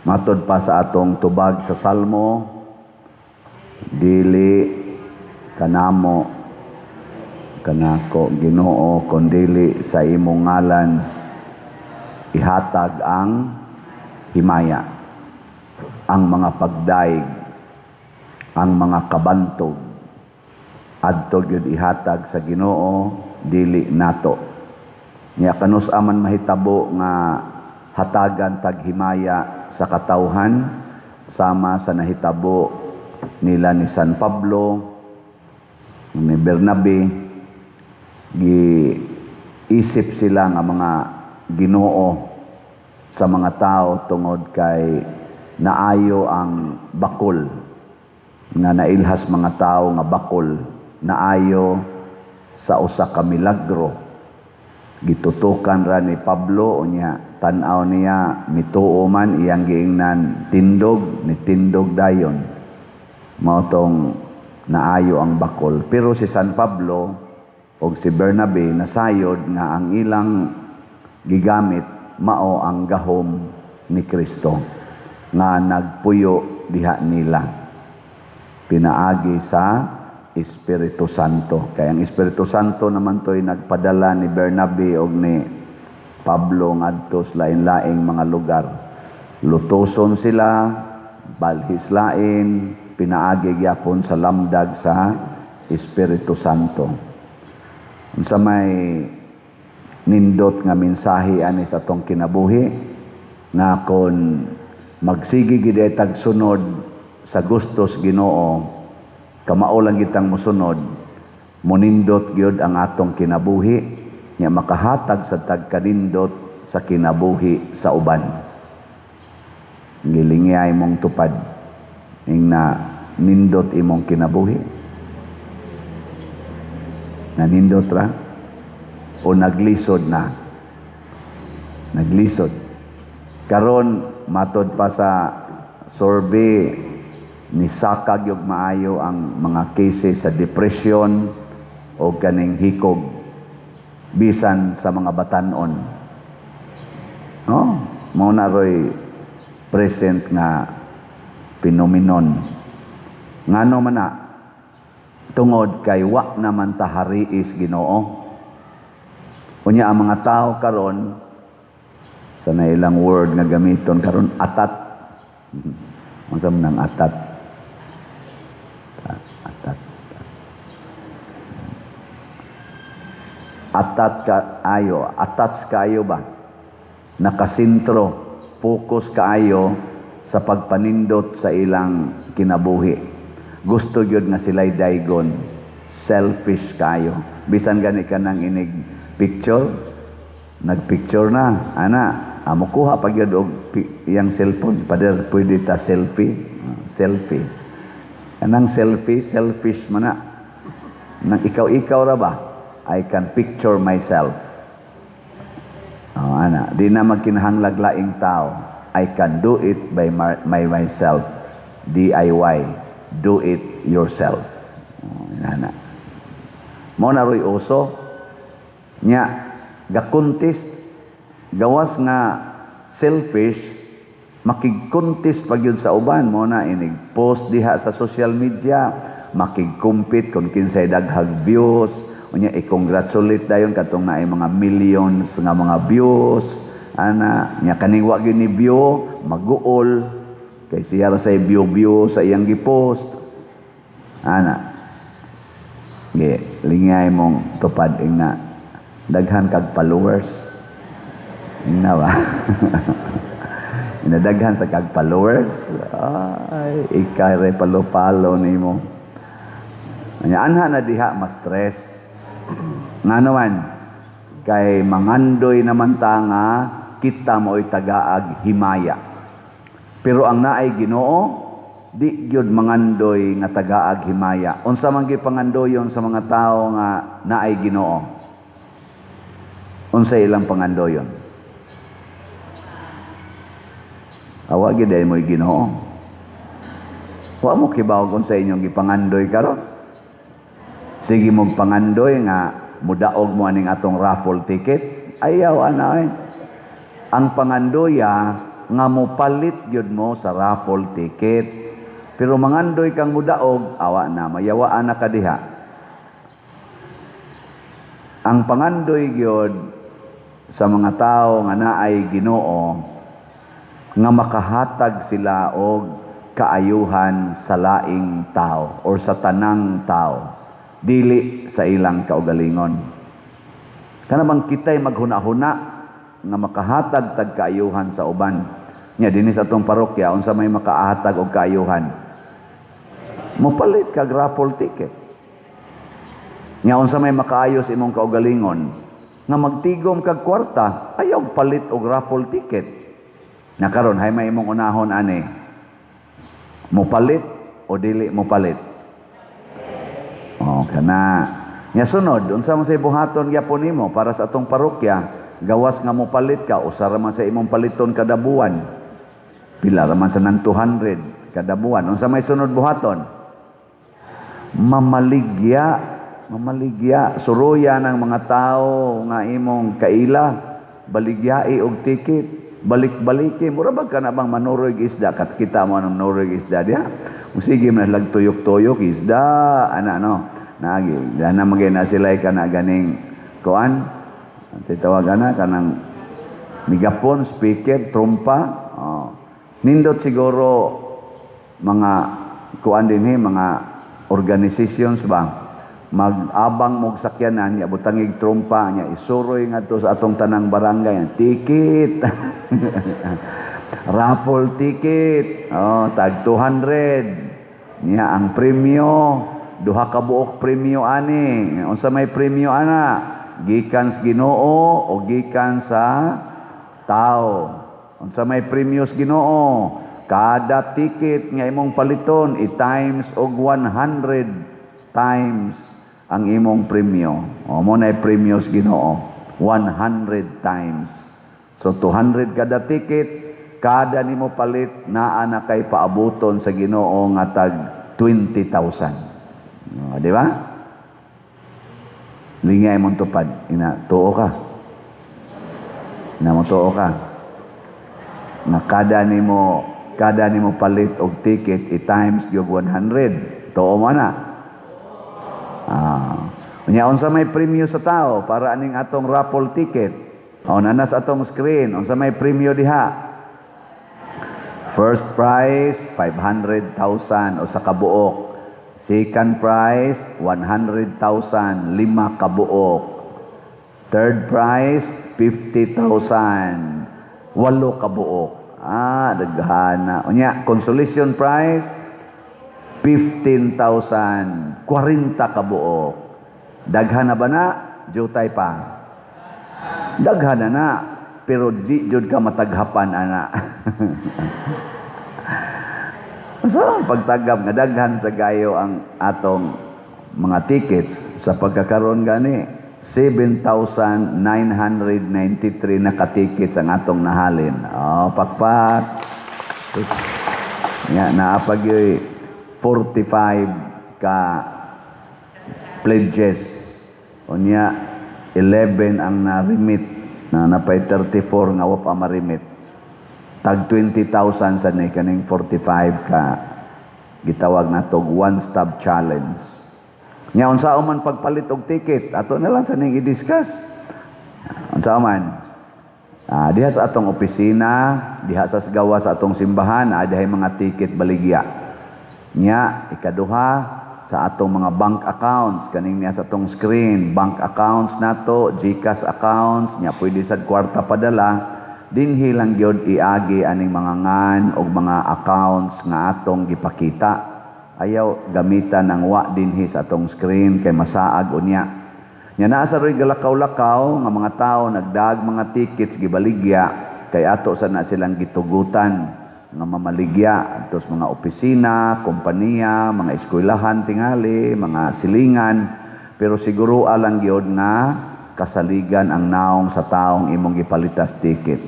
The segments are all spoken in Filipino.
Matod pa sa atong tubag sa Salmo, dili kanamo kanako Ginoo kundili sa imong ngalan ihatag ang himaya, ang mga pagdaig, ang mga kabantog adto gyud ihatag sa Ginoo dili nato. Nya kanus aman mahitabo nga hatagan tag himaya sa katawhan sama sa nahitabo nila ni San Pablo, ni Bernabe, giisip sila nga mga Ginoo sa mga tao tungod kay naayo ang bakol nga nailhas mga tao nga bakol naayo sa usa ka milagro. Gitutukan ra ni Pablo unya tan-aw niya mituo man iyang giingnan tindog ni tindog dayon mao tong naayo ang bakol. Pero si San Pablo o si Bernabe nasayod nga ang ilang gigamit mao ang gahom ni Kristo nga nagpuyo diha nila pinaagi sa Espiritu Santo. Kaya ang Espiritu Santo naman to'y nagpadala ni Bernabe o ni Pablo ngadto sa lain-laing mga lugar. Lutoson sila, balhislain, pinaagi gyapon sa lamdag sa Espiritu Santo. Unsa may nindot nga mensahe ani sa atong kinabuhi nga kon magsigi gid tag sunod sa gustos Ginoo, kamao lang kitang mosunod, munindot gyud ang atong kinabuhi nya makahatag sa tagkanindot sa kinabuhi sa uban. Gilingay mong tupad ing na nindot imong kinabuhi. Nanindot ra o naglisod na. Naglisod. Karon matod pa sa survey ni sakag yung maayo ang mga cases sa depression o kaning hikog bisan sa mga batanon. Mao na roy present nga phenomenon. Ngano man na tungod kay wa naman tahariis Ginoo. Unya ang mga tao karon sa nailang word nga gamiton karon atat. Unsa man ang atat? Attach kaayo ba? Nakasintro, focus kaayo sa pagpanindot sa ilang kinabuhi. Gusto gyud nga sila'y daygon, selfish kaayo. Bisan gani ka nang inig picture, nagpicture na, amo kuha pag yun og iyang cellphone, pader pwede ta selfie. Anang selfie, selfish man na. Nang ikaw ra ba? I can picture myself. Di na magkinahanglag laing tao. I can do it by myself. DIY. Do it yourself. Mo na roy uso nya gakuntis gawas nga selfish makigkuntis pag yun sa uban mo na inig post diha sa social media makigkumpit kung kinsay daghang views unya i-congratulate dayon katong naay mga millions nga mga views nya kaning wa gyud ni view maguol kay siya ra say view sa iyang gipost lingay mong tupad na daghan kag followers ba? Inadaghan sa kag followers ay ikay palo nimo nya anha na diha mas stress nga naman kay mangandoy naman ta nga kita mo'y tagaag himaya pero ang naay Ginoo di gyud mangandoy nga tagaag himaya. Unsa man gyud pangandoyon sa mga tao nga naay Ginoo? Unsa ilang pangandoyon? Awa gyud ay mo'y Ginoo. Wa mo kibaw kung sa inyong gipangandoy karon. Sige mo pangandoy nga mudaog mo aning atong raffle ticket. Ayaw anay. Ang pangandoya nga mopalit gyud mo sa raffle ticket. Pero mangandoy kang mudaog, awa na, mayawaan na ka diha. Ang pangandoy gyud sa mga tao nga naay Ginoo nga makahatag sila og kaayuhan sa laing tao or sa tanang tao, dili sa ilang kaugalingon. Kanabang kita'y maghuna-huna nga makahatag tag kaayuhan sa uban. Nya dinhi sa atong parokya unsa may makahatag og kaayuhan, mopalit kag raffle ticket. Nya unsa may makaayos imong kaugalingon nga magtigom kag kwarta, ayaw palit og raffle ticket. Na karon hay may imong unahon ani, mopalit o dili mopalit? O kana. Nya sunod, unsa man say buhaton gyapon nimo para sa atong parokya, gawas nga mopalit ka, usa ra man sa imong paliton kada buwan. Pila ra man sa nang 200 kada buwan. Unsa may sunod buhaton? Mamaligya, suruya ng mga tao nga imong kaila, baligyai og ticket. Balik-baliki, mura ba ka na bang manuroy isda? Kat kita mo ng manuroy isda diya. Sige man lag tuyok-tuyok isda, ano, nagi. Dana magay na sila ka na ganing kuan. Sa tawag ana kanang migapon, speaker, trompa. Oh. Nindot siguro mga kuan dinhi, mga organizations ba? Mag-abang mong sakyanan, niya butangig trompa, niya isuroy nga to sa atong tanang barangay. Ticket! Raffle ticket! Oh, tag 200. Niya ang premyo. Duha ka buok premyo ani. Unsa may premyo ana? Gikan sa Ginoo o gikan sa tao. Unsa may premyo sa Ginoo? Kada ticket nga imong paliton, i-times og 100 times ang imong premyo. O mo na premyo sa Ginoo, 100 times. So 200 kada ticket, kada nimo palit naa na kay paabuton sa Ginoo nga tag 20,000. Di ba? Lingay mong tupad. Tuo ka. Mo tuo ka. Na kada nimo palit og ticket i-times gyud 100. Tuo mo na. Unya unsa may premyo sa tao para aning atong raffle ticket. Nanas atong screen, unsa may premyo diha? First prize 500,000 o sa kabuok. Second prize 100,000 5 kabuok. Third prize 50,000 8 kabuok. Daghana. Unya consolation prize 15,000 40 kabuok. Daghan na ba na? Jutay pa. Daghan na, pero di jud ka mataghapan ana. So, pagtagap nga daghan sa gayo ang atong mga tickets sa pagkakaroon gani 7,993 na ka-tickets ang atong nahalin. Pakpak. Naapag 45 ka pledges. Unya 11 ang na-remit na napay 34 nga wa pa ma-remit. Tag 20,000 sa ni kaning 45 ka gitawag natog one-stop challenge. Nya unsa man pagpalit og ticket, ato na lang sa ning i-discuss. Unsa man? Diha sa atong opisina, diha sa gawa sa atong simbahan, diha mga ticket baligya. Nya ikaduha sa atong mga bank accounts, kaning niya sa atong screen, bank accounts nato, GCash accounts, nya pwede sad kwarta padala, dinhi lang gyud iagi aning mga ngan og mga accounts nga atong gipakita. Ayaw gamitan ng wa dinhi sa atong screen kay masaag unya. Nya naa sa roy galakaw-lakaw nga mga tawo nagdag mga tickets gibaligya kay ato sa na silang gitugutan nga mamaligya atos mga opisina, kompanya, mga eskwelahan tingali, mga silingan, pero siguro alang gyud nga kasaligan ang naong sa taong imong gipalitas ticket.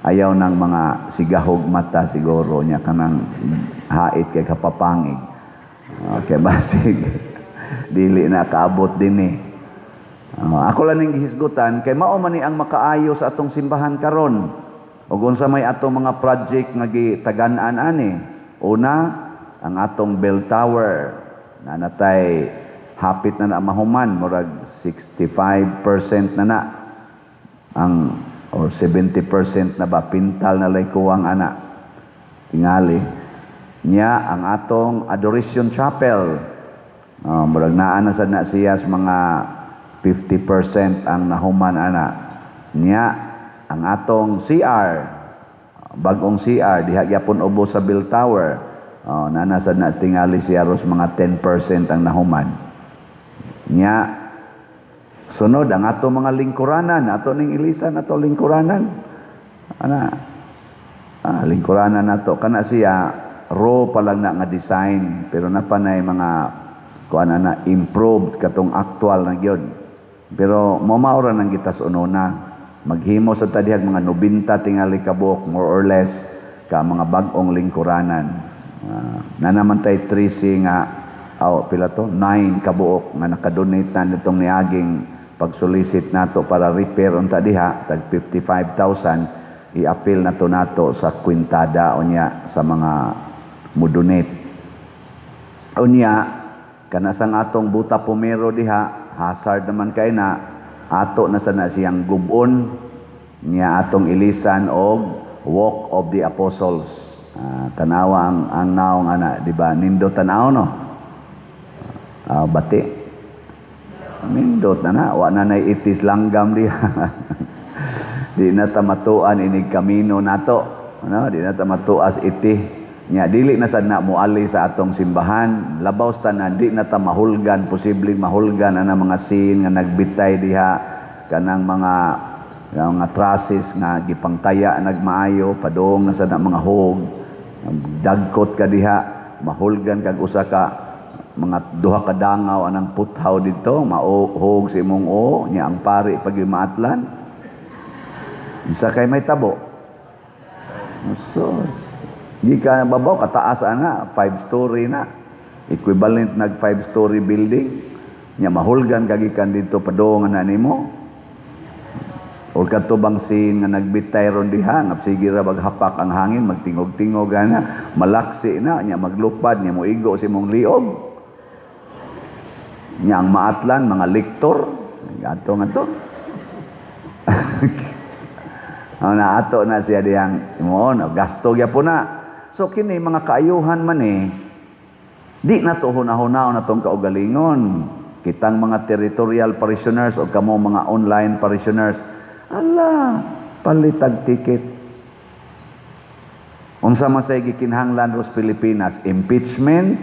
Ayaw ng mga sigahog mata siguro niya kanang hait kay kapapangig. Okay, basig. Dili na kaabot din ako lang ning gihisgutan kay mao man ni ang makaayo sa atong simbahan karon. ug unsa may atong mga project nga gitagan-an ani. Una, ang atong bell tower na natay hapit na mahuman, murag 65% na ang or 70% na ba pintal na lay kuwang ana. Tingali niya ang atong adoration chapel. Murag naa na sad na siya sa mga 50% ang nahuman ana. Niya ang atong CR, bagong CR diha gyapon ubos sa bell tower. Nanasad na tingali siya ros mga 10% ang nahuman. Nya sunod ang ato mga lingkuranan, ato ning ilisan ato lingkuranan. Lingkuranan nato kana siya raw pa lang na nga design pero napanay mga kuan na improved katong actual na gyud. Pero maura nang gitas unona. Maghimo sa tadihag mga 90 tingali ka buok more or less ka mga bag-ong lingkuranan. Na naman tay 3C nga pila to 9 kabuok nga nakadonate na nitong niaging pag-solicit nato para repair unta diha tag 55,000 i-appeal nato sa kwintada unya sa mga mudonate. Unya kana sang atong buta pumero diha hazard naman kay na ato na sana siyang gubon niya atong ilisan og Walk of the Apostles. Tanawa ang naong ana, di ba? Nindo tanaw no? Bati. Nindot na wa na itis langgam diha. Di na tamatuan inig kamino nato, no? Di na tamatuas iti. Nya dili na sad na muali sa atong simbahan, labaw tanan di na ta mahulgan, posibleng mahulgan ana mga sin nga nagbitay diha kanang mga trusses nga gipangtaya nagmaayo padong na sad na mga hog. Dagkot ka diha, mahulgan kag usa ka mga duha ka dangaw anang puthaw didto, mauhog si imong nya ang pari pag maatlan. Isa kay may tabo. So, di ka babaw kataas ana, 5-story na. Equivalent nag 5-story building. Nya mahulgan kagikan didto padong na nimo. Or katubang sin nga nagbitay ron diha nga sige ra maghapak ang hangin magtingog-tingog ana malaksi na nya maglupad nya moigo si mong liog nya ang maatlan mga lektor ato na ato na siya diyang mo gasto gyapon na. So kini mga kaayuhan man di na to hunahuna natong kaugalingon kitang mga territorial parishioners o kamo mga online parishioners. Ala, palitag ticket. Unsa man say gikinahanglan ros Pilipinas, impeachment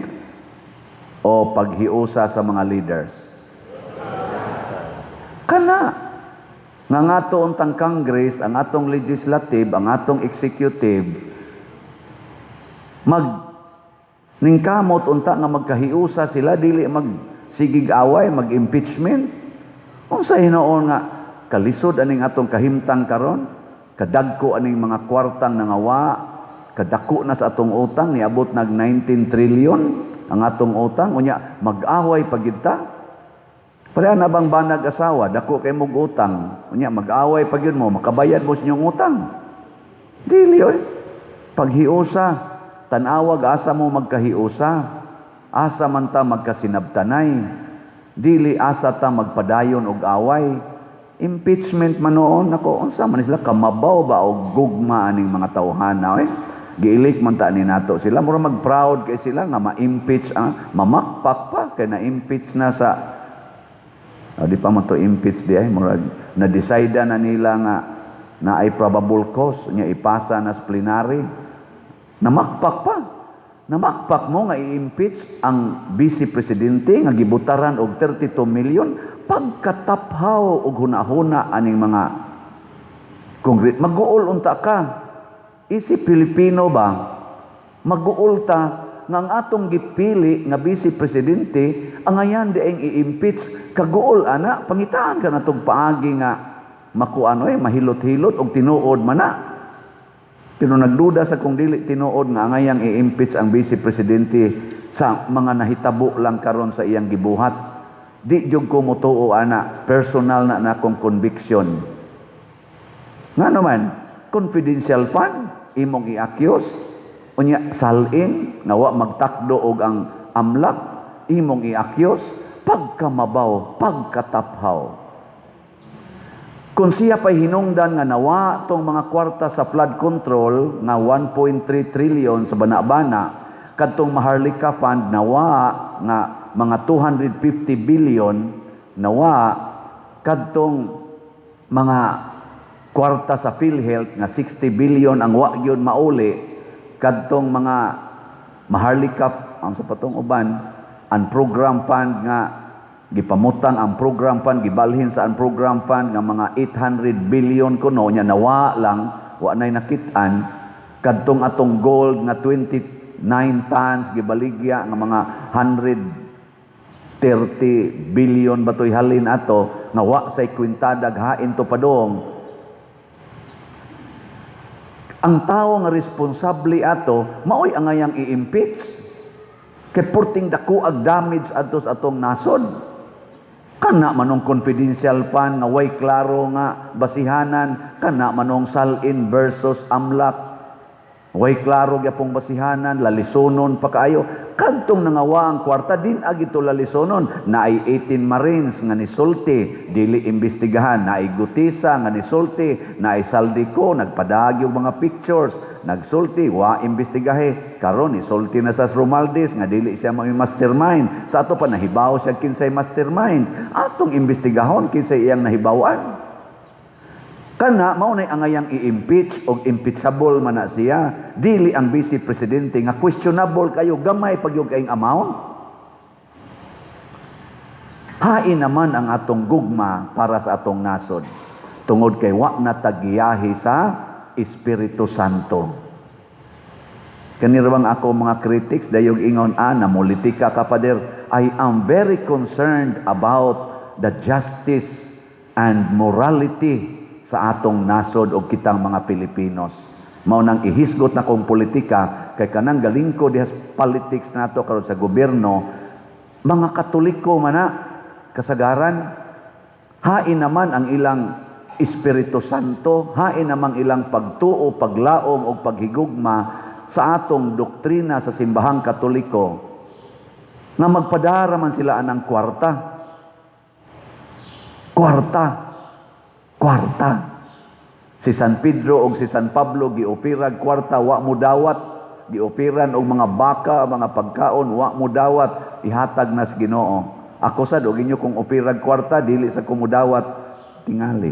o paghiusa sa mga leaders? Kana nga ngato untang Congress, ang atong legislative, ang atong executive ningkamot unta nga magkahiusa sila dili magsigig away, mag-impeachment. Unsa hinuon nga kalisod aning atong kahimtang karon, kadagko aning mga kwartang nangawa, kadako na sa atong utang niabot nag 19 trillion ang atong utang unya mag-away pagid ta. Pareha na bang banag asawa, dako kay mog utang, unya mag-away pagid mo, makabayad mo sa inyong utang. Dili oy. Paghiusa, tanawag asa mo magkahiusa, asa man ta magkasinabtanay, dili asa ta magpadayon og away. Impeachment man noon nako unsa man sila kamabaw ba og gugma aning mga tawhana giilik man ta ni nato sila mura mag-proud kay sila nga ma-impeach mamakpak pa kay na-impeach na sa di pa mo to impeach di ay mura na decide na nila nga na ay probable cause nya ipasa na sa plenary namakpak mo nga i-impeach ang vice presidente nga gibutaran og 32 million pagkataphaw og hunahuna aning mga kongres. Mag-uol unta ka. Isip Pilipino ba? Mag-uol ta nga ang atong gipili nga vice presidente ang ayan di ay i-impeach kaguol ana pangitaan ka natong paagi nga makuano mahilot-hilot og tinuod man na. Pero nagduda sa kung dili tinuod nga angayang i-impeach ang vice presidente sa mga nahitabo lang karon sa iyang gibuhat. Di jud ko motuo ana, personal na akong conviction. Nga naman, confidential fund imong i-accuse. Unya salin nga wa magtakdo og ang amlak imong i-accuse. Pagkamabaw, pagkataphaw. Kung siya pa'y hinungdan nga nawa tong mga kwarta sa flood control nga 1.3 trillion sa Bana-Bana, kadtong Maharlika Fund nawa nga mga 250 billion, nawa kadtong mga kwarta sa PhilHealth nga 60 billion ang wa gyud mauli, kadtong mga Maharlika ang sa patong uban ang program fund nga gipamutang ang program fund, gibalhin sa ang program fund nga mga 800 billion kuno nya nawa lang, wa nay nakit-an. Kadtong atong gold nga 29 tons gibaligya nga mga 130 billion batoy halin ato nga wa say kwintada hain to padong. Ang tao nga responsable ato maoy angayang i-impeach kay porting dako ag damage adto sa atong nasod. Kana manong confidential fund nga way klaro nga basihanan, kana manong salin versus amlak, way klaro gyapong basihanan, lalisonon pa kaayo. Kadtong nangawa ang kwarta din agito lalisonon, naay 18 Marines nga nisulti, dili imbestigahan, naay Gutisa nga nisulti, naay Saldico nagpadagyo mga pictures, nagsulti wa imbestigahe. Karon isulti na sa Romualdez nga dili siya may mastermind. Sa ato pa nahibaw siya kinsay mastermind. Atong imbestigahon kinsay iyang nahibawan. Kana mao nay angayang i-impeach og impeachable man na siya. Dili ang vice presidente nga questionable kayo gamay pagyog kaing amount. Hain naman ang atong gugma para sa atong nasod. Tungod kay wa na tagiyahi sa Espiritu Santo. Kanirwang ako mga critics, dayog ingon, namulitika ka, Father. I am very concerned about the justice and morality sa atong nasod o kitang mga Pilipinos. Mao nang ihisgot na kong politika, kay kanang galingko dihas politics nato karon sa gobyerno, mga Katoliko man na, kasagaran, hain naman ang ilang Espiritu Santo, hain namang ilang pagtuo, paglaom o paghigugma sa atong doktrina sa simbahang Katoliko nga magpadara man sila anang kwarta. Si San Pedro o si San Pablo giopirag kwarta, wa mo dawat. Giopiran og mga baka, mga pagkaon, wa mo dawat, ihatag nas Ginoo. Ako sad og inyo kung opirag kwarta, dili sa kumudawat, tingali.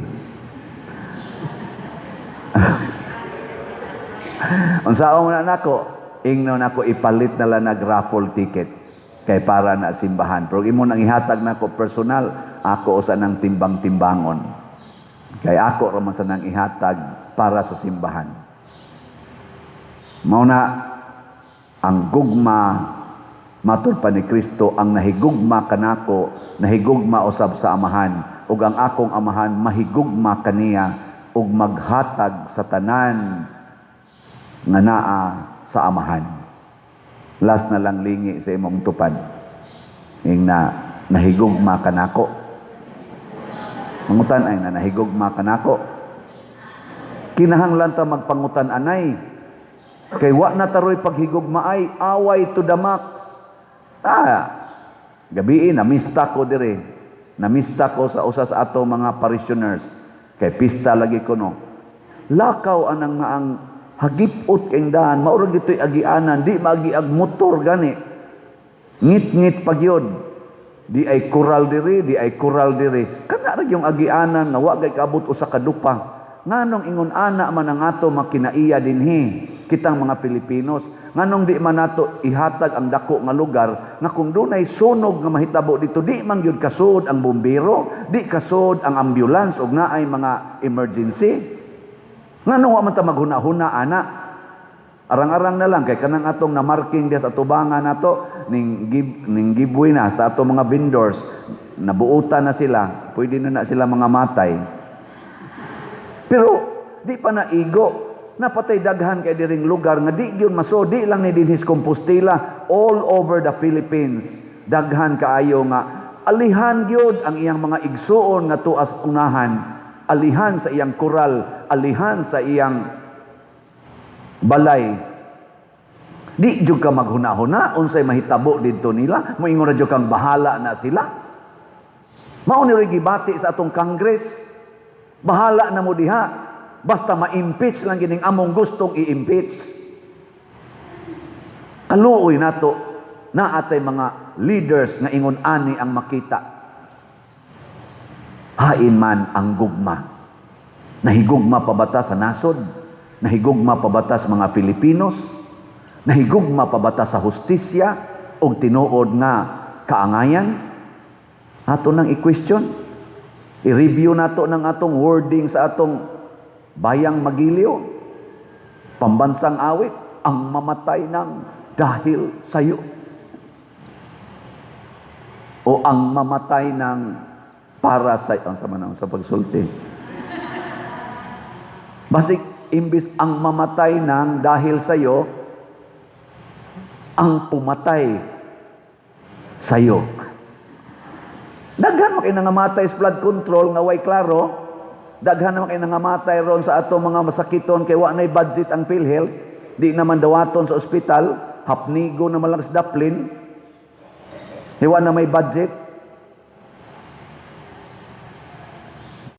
Unsaon na nako, ingnon ako ipalit na lang nag-raffle tickets kay para na simbahan. Pero imo nang ihatag nako personal, ako usa nang timbang-timbangon. Kay ako ra man sa nang ihatag para sa simbahan. Mao na ang gugma matud pa ni Kristo, ang nahigugma kanako, nahigugma usab sa amahan, ug ang akong amahan mahigugma kaniya ug maghatag sa tanan nga naa sa amahan. Last na lang lingi sa imong tupad. Ing nahigugma kanako. Mangutan ay nahigugma kanako. Kinahanglan ta magpangutan anay. Kay wa na taroy paghigugma ay away to the max. Gabi namista ko dire. Namista ko sa usa sa ato mga parishioners. Kay pista lagi ko no. Lakaw anang nga ang hagipot kayong daan, maurag ito'y agianan, di magiag motor gani. Ngit-ngit pagyod. Di ay kural diri, Kana ra yung agianan, nga wagay kabot o sa kadupa. Nganong ingon ana man ang ato makinaiya dinhi, kitang mga Pilipinos. Nganong di man nato ihatag ang dako nga lugar, nga kung dunay sunog nga mahitabo dito, di man gyud kasud ang bumbero, di kasud ang ambulance, ug naay mga emergency. Ngano wa man ta maghuna-huna ana? Arang-arang na lang kay kanang atong na marking dia sa tubangan nato ning giveaway na sa atong mga vendors, nabuutan na sila, pwede na sila mga matay. Pero di pa na igo, napatay daghan kay diring lugar nga di gyud maso, di lang ni dinhis Compostela, all over the Philippines. Daghan kaayo nga alihan gyud ang iyang mga igsuon nga tuas unahan. alihan sa iyang koral, alihan sa iyang balay. Di jud ka maghuna-huna unsay mahitabo didto nila, moingon ra jud kang bahala na sila. Mao ni gibati sa atong Congress, bahala na mo diha, basta ma-impeach lang gining among gustong i-impeach. Kaluoy nato na atay mga leaders nga ingon ani ang makita. Hain man ang gugma. Nahigugma pa bata sa nasod? Nahigugma pa bata sa mga Filipinos? Nahigugma pa bata sa hustisya o tinuod nga kaangayan? Ato nang i-question. I-review nato ng atong wording sa atong bayang magiliw. Pambansang awit, ang mamatay ng dahil sayo. O ang mamatay ng para sa ang sama na sa pagsulti. Basig imbis ang mamatay ng dahil sayo, ang pumatay sayo. Daghan makay nangamatay sa flood control nga way klaro. Daghan na makay nangamatay ron sa ato mga masakiton kay wa nay budget ang PhilHealth. Di naman dawaton sa ospital, hapnigo na lang sa daplin. Wa na may budget.